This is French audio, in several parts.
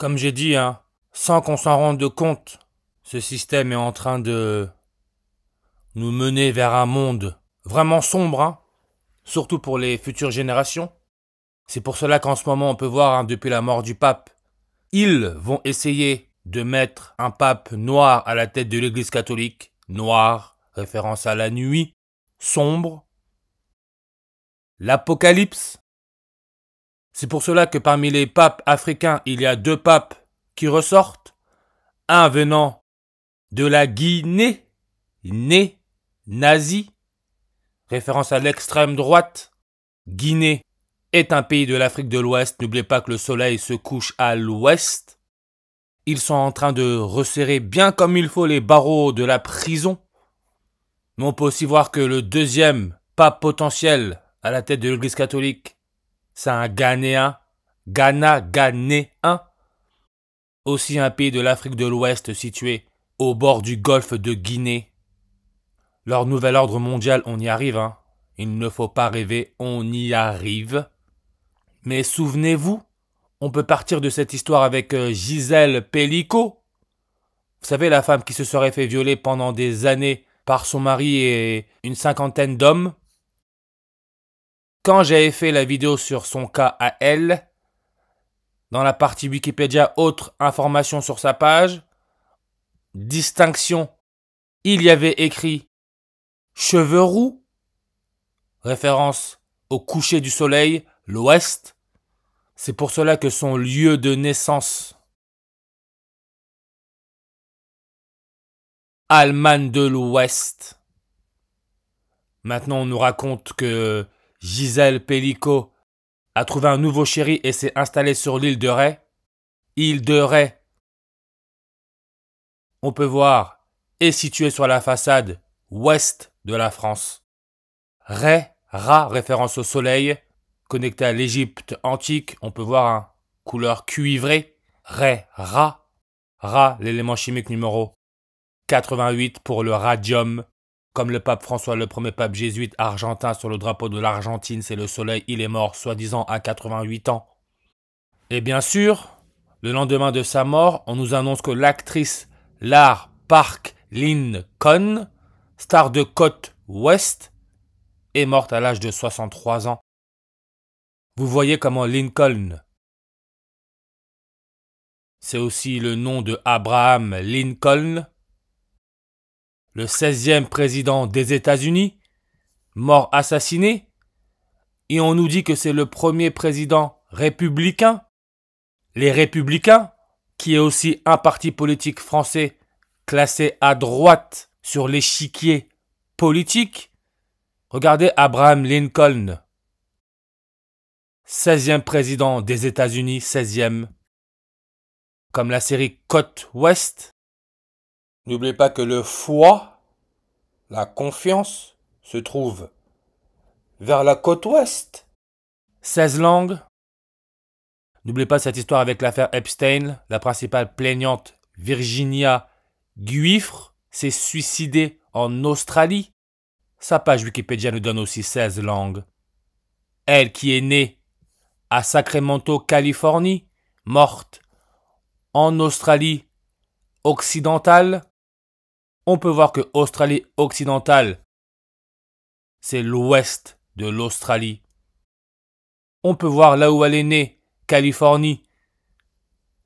Comme j'ai dit, sans qu'on s'en rende compte, ce système est en train de nous mener vers un monde vraiment sombre, surtout pour les futures générations. C'est pour cela qu'en ce moment, on peut voir, depuis la mort du pape, ils vont essayer de mettre un pape noir à la tête de l'Église catholique. Noir, référence à la nuit, sombre, l'Apocalypse. C'est pour cela que parmi les papes africains, il y a 2 papes qui ressortent. Un venant de la Guinée, nazi, référence à l'extrême droite. Guinée est un pays de l'Afrique de l'Ouest. N'oubliez pas que le soleil se couche à l'ouest. Ils sont en train de resserrer bien comme il faut les barreaux de la prison. Mais on peut aussi voir que le 2e pape potentiel à la tête de l'Église catholique, c'est un Ghanéen, Ghanéen, aussi un pays de l'Afrique de l'Ouest situé au bord du golfe de Guinée. Leur nouvel ordre mondial, on y arrive, Il ne faut pas rêver, on y arrive. Mais souvenez-vous, on peut partir de cette histoire avec Gisèle Pelicot. Vous savez, la femme qui se serait fait violer pendant des années par son mari et une 50aine d'hommes. Quand j'avais fait la vidéo sur son cas à elle, dans la partie Wikipédia, autre information sur sa page, distinction, il y avait écrit cheveux roux, référence au coucher du soleil, l'ouest. C'est pour cela que son lieu de naissance, Allemagne de l'Ouest. Maintenant, on nous raconte que Gisèle Pelicot a trouvé un nouveau chéri et s'est installée sur l'île de Ré. Île de Ré, on peut voir, est située sur la façade ouest de la France. Ré, Ra, référence au soleil, connecté à l'Égypte antique, on peut voir couleur cuivrée. Ré, Ra, Ra, l'élément chimique numéro 88 pour le radium. Comme le pape François, le premier pape jésuite argentin sur le drapeau de l'Argentine, c'est le soleil, il est mort soi-disant à 88 ans. Et bien sûr, le lendemain de sa mort, on nous annonce que l'actrice Lar Park Lincoln, star de Côte Ouest, est morte à l'âge de 63 ans. Vous voyez comment Lincoln, c'est aussi le nom de Abraham Lincoln, le 16e président des États-Unis, mort assassiné, et on nous dit que c'est le premier président républicain. Les Républicains, qui est aussi un parti politique français classé à droite sur l'échiquier politique. Regardez Abraham Lincoln, 16e président des États-Unis, 16e. Comme la série Côte Ouest. N'oubliez pas que le foie, la confiance, se trouve vers la côte ouest. 16 langues. N'oubliez pas cette histoire avec l'affaire Epstein. La principale plaignante, Virginia Giuffre, s'est suicidée en Australie. Sa page Wikipédia nous donne aussi 16 langues. Elle qui est née à Sacramento, Californie, morte en Australie occidentale. On peut voir que Australie occidentale, c'est l'ouest de l'Australie. On peut voir là où elle est née, Californie,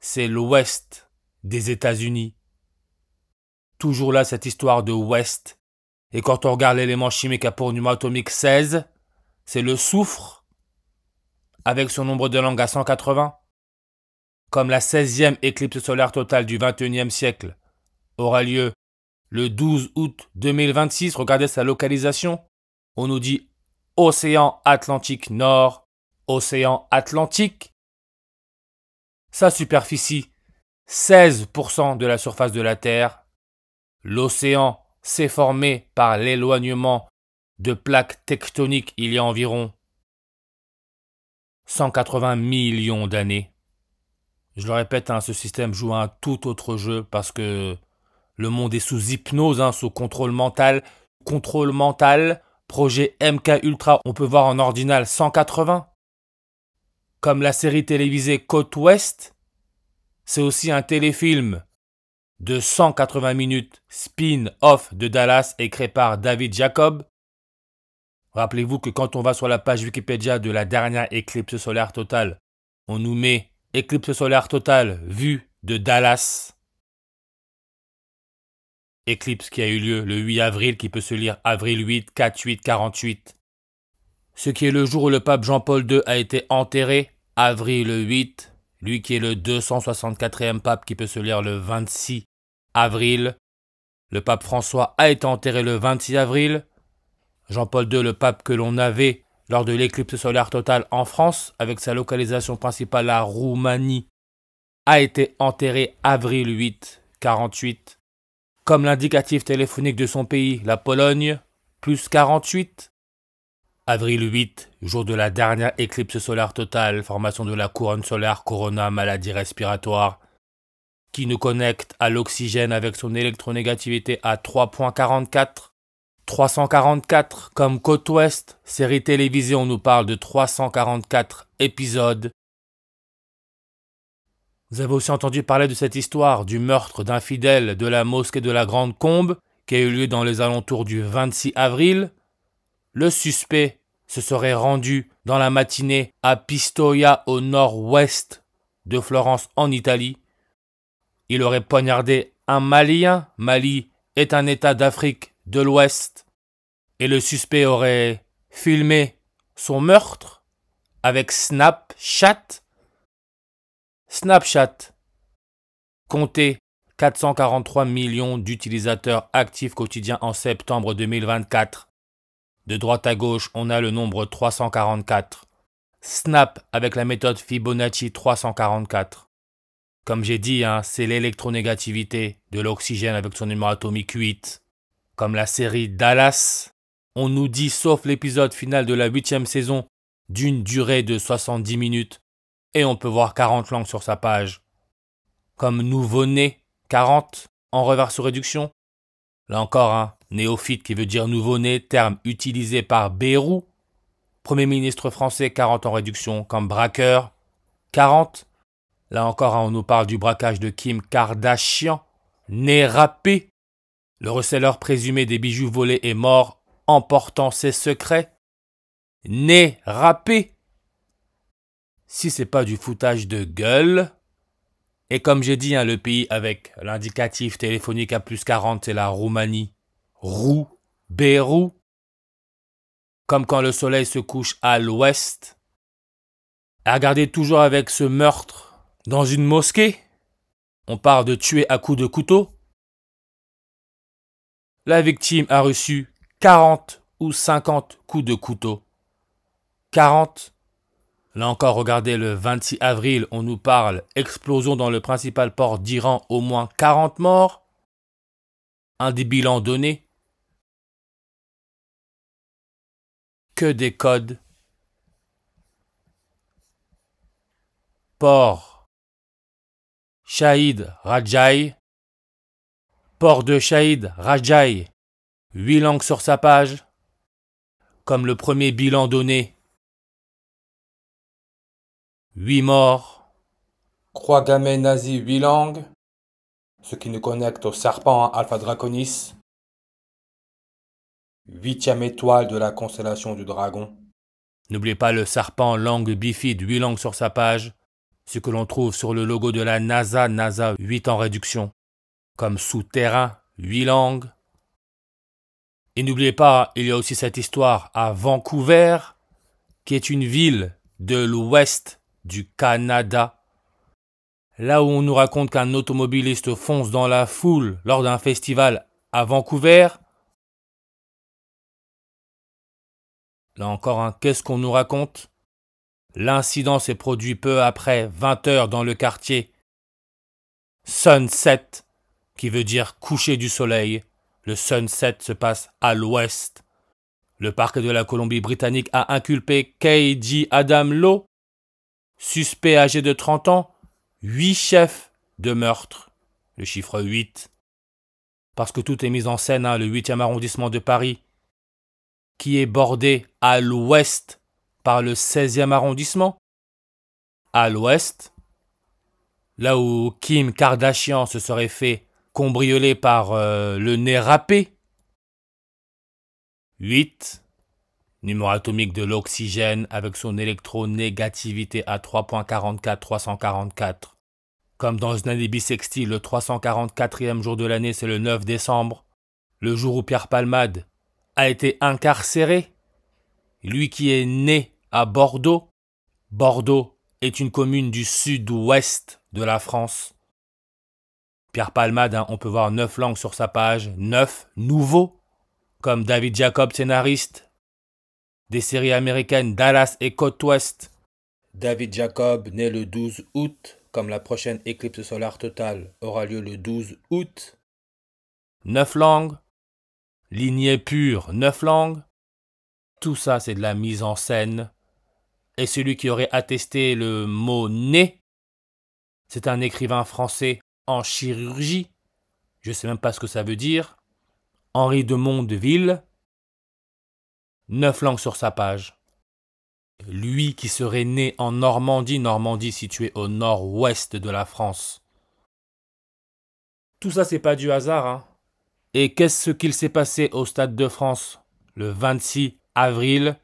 c'est l'ouest des États-Unis. Toujours là cette histoire de ouest. Et quand on regarde l'élément chimique à pour numéro atomique 16, c'est le soufre, avec son nombre de langues à 180. Comme la 16e éclipse solaire totale du 21e siècle aura lieu le 12 août 2026, regardez sa localisation. On nous dit Océan Atlantique Nord, Océan Atlantique. Sa superficie, 16% de la surface de la Terre. L'océan s'est formé par l'éloignement de plaques tectoniques il y a environ 180 millions d'années. Je le répète, ce système joue un tout autre jeu parce que le monde est sous hypnose, sous contrôle mental. Contrôle mental, projet MK Ultra, on peut voir en ordinal 180. Comme la série télévisée Côte Ouest, C'est aussi un téléfilm de 180 minutes spin-off de Dallas écrit par David Jacob. Rappelez-vous que quand on va sur la page Wikipédia de la dernière éclipse solaire totale, on nous met éclipse solaire totale vue de Dallas. Éclipse qui a eu lieu le 8 avril, qui peut se lire avril 8, 4-8, 48. Ce qui est le jour où le pape Jean-Paul II a été enterré, avril 8. Lui qui est le 264e pape, qui peut se lire le 26 avril. Le pape François a été enterré le 26 avril. Jean-Paul II, le pape que l'on avait lors de l'éclipse solaire totale en France, avec sa localisation principale à Roumanie, a été enterré avril 8, 48. Comme l'indicatif téléphonique de son pays, la Pologne, plus 48. Avril 8, jour de la dernière éclipse solaire totale, formation de la couronne solaire, corona, maladie respiratoire, qui nous connecte à l'oxygène avec son électronégativité à 3.44. 344 comme Côte Ouest, série télévisée, on nous parle de 344 épisodes. Vous avez aussi entendu parler de cette histoire du meurtre d'un fidèle de la mosquée de la Grande Combe qui a eu lieu dans les alentours du 26 avril. Le suspect se serait rendu dans la matinée à Pistoia au nord-ouest de Florence en Italie. Il aurait poignardé un Malien. Mali est un état d'Afrique de l'Ouest. Et le suspect aurait filmé son meurtre avec Snapchat. Snapchat. Comptez 443 millions d'utilisateurs actifs quotidiens en septembre 2024. De droite à gauche, on a le nombre 344. Snap avec la méthode Fibonacci 344. Comme j'ai dit, c'est l'électronégativité de l'oxygène avec son numéro atomique 8. Comme la série Dallas, on nous dit, sauf l'épisode final de la 8e saison, d'une durée de 70 minutes, et on peut voir 40 langues sur sa page. Comme nouveau-né, 40, en reverse réduction. Là encore, néophyte qui veut dire nouveau-né, terme utilisé par Bayrou. Premier ministre français, 40 en réduction, comme braqueur, 40. Là encore, on nous parle du braquage de Kim Kardashian, né râpé. Le receleur présumé des bijoux volés est mort, emportant ses secrets. Né râpé. Si c'est pas du foutage de gueule. Et comme j'ai dit, le pays avec l'indicatif téléphonique à plus 40, c'est la Roumanie. Bérou. Comme quand le soleil se couche à l'ouest. Et regardez toujours avec ce meurtre dans une mosquée. On parle de tuer à coups de couteau. La victime a reçu 40 ou 50 coups de couteau. 40. Là encore, regardez, le 26 avril, on nous parle explosion dans le principal port d'Iran, au moins 40 morts. Un des bilans donnés. Que des codes. Port Shahid Rajai. Port de Shahid Rajai. 8 langues sur sa page. Comme le premier bilan donné. 8 morts. Croix gammée nazie 8 langues. Ce qui nous connecte au serpent Alpha Draconis. 8e étoile de la constellation du dragon. N'oubliez pas le serpent langue bifide 8 langues sur sa page. Ce que l'on trouve sur le logo de la NASA, NASA 8 en réduction. Comme souterrain 8 langues. Et n'oubliez pas, il y a aussi cette histoire à Vancouver, qui est une ville de l'ouest du Canada. Là où on nous raconte qu'un automobiliste fonce dans la foule lors d'un festival à Vancouver. Là encore, qu'est-ce qu'on nous raconte? L'incident s'est produit peu après 20 heures dans le quartier Sunset, qui veut dire coucher du soleil. Le Sunset se passe à l'ouest. Le parquet de la Colombie-Britannique a inculpé K.J. Adam Lowe, suspect âgé de 30 ans, 8 chefs de meurtre. Le chiffre 8. Parce que tout est mis en scène, le 8e arrondissement de Paris, qui est bordé à l'ouest par le 16e arrondissement. À l'ouest, là où Kim Kardashian se serait fait cambrioler par le nez râpé. 8. Numéro atomique de l'oxygène avec son électronégativité à 3.44 344. Comme dans une année bissextile, le 344e jour de l'année, c'est le 9 décembre, le jour où Pierre Palmade a été incarcéré. Lui qui est né à Bordeaux. Bordeaux est une commune du sud-ouest de la France. Pierre Palmade, on peut voir 9 langues sur sa page, 9 nouveaux, comme David Jacob, scénariste des séries américaines Dallas et Côte Ouest. David Jacob, né le 12 août, comme la prochaine éclipse solaire totale aura lieu le 12 août. 9 langues, lignée pure, 9 langues. Tout ça, c'est de la mise en scène. Et celui qui aurait attesté le mot « nez », c'est un écrivain français en chirurgie. Je ne sais même pas ce que ça veut dire. Henri de Mondeville. 9 langues sur sa page. Lui qui serait né en Normandie, Normandie située au nord-ouest de la France. Tout ça, c'est pas du hasard, hein. Et qu'est-ce qu'il s'est passé au Stade de France le 26 avril,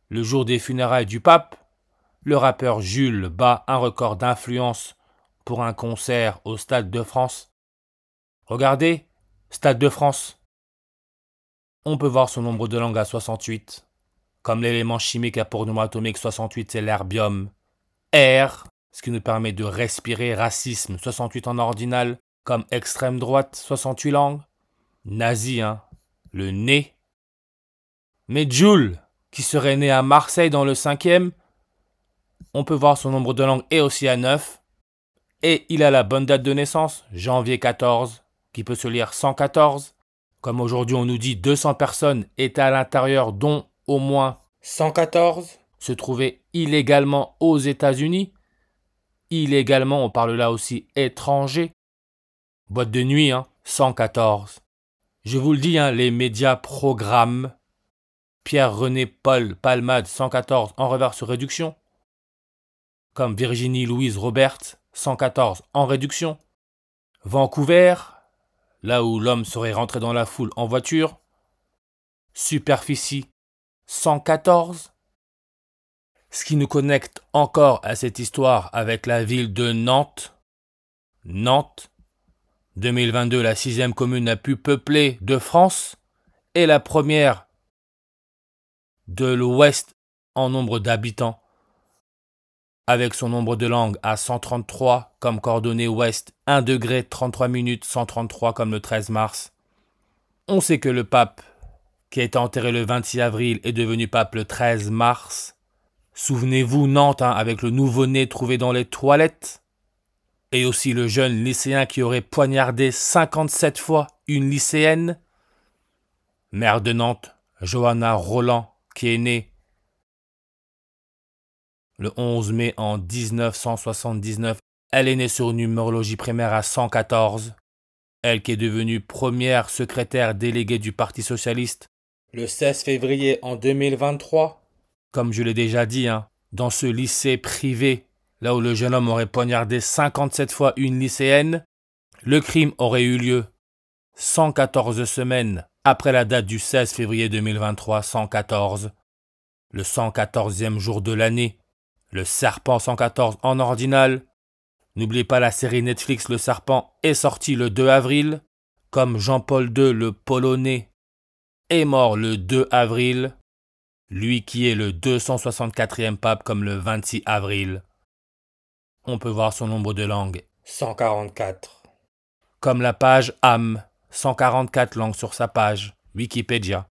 le jour des funérailles du pape? Le rappeur Jules bat un record d'influence pour un concert au Stade de France. Regardez, Stade de France. On peut voir son nombre de langues à 68. Comme l'élément chimique à pour numéro atomique 68, c'est l'herbium. R, ce qui nous permet de respirer. Racisme, 68 en ordinal. Comme extrême droite, 68 langues. Nazi, le nez. Mais Jules, qui serait né à Marseille dans le 5e, on peut voir son nombre de langues est aussi à 9. Et il a la bonne date de naissance, janvier 14, qui peut se lire 114. Comme aujourd'hui on nous dit 200 personnes étaient à l'intérieur, dont au moins 114 se trouvaient illégalement aux États-Unis. Illégalement, on parle là aussi étranger. Boîte de nuit, 114. Je vous le dis, les médias programment. Pierre-René Paul Palmade, 114 en reverse réduction. Comme Virginie Louise Robert, 114 en réduction. Vancouver, là où l'homme serait rentré dans la foule en voiture. Superficie, 114. Ce qui nous connecte encore à cette histoire avec la ville de Nantes. Nantes, 2022, la 6e commune la plus peuplée de France et la première de l'Ouest en nombre d'habitants. Avec son nombre de langues à 133 comme coordonnée ouest, 1 degré 33 minutes 133 comme le 13 mars. On sait que le pape, qui a été enterré le 26 avril, est devenu pape le 13 mars. Souvenez-vous Nantes, avec le nouveau-né trouvé dans les toilettes. Et aussi le jeune lycéen qui aurait poignardé 57 fois une lycéenne. Maire de Nantes, Johanna Roland, qui est née le 11 mai en 1979. Elle est née sur une numérologie primaire à 114. Elle qui est devenue première secrétaire déléguée du Parti Socialiste le 16 février en 2023. Comme je l'ai déjà dit, dans ce lycée privé, là où le jeune homme aurait poignardé 57 fois une lycéenne, le crime aurait eu lieu 114 semaines après la date du 16 février 2023, 114, le 114e jour de l'année, le Serpent 114 en ordinal. N'oubliez pas la série Netflix Le Serpent est sortie le 2 avril, comme Jean-Paul II le Polonais est mort le 2 avril, lui qui est le 264e pape comme le 26 avril. On peut voir son nombre de langues, 144. Comme la page âme, 144 langues sur sa page, Wikipédia.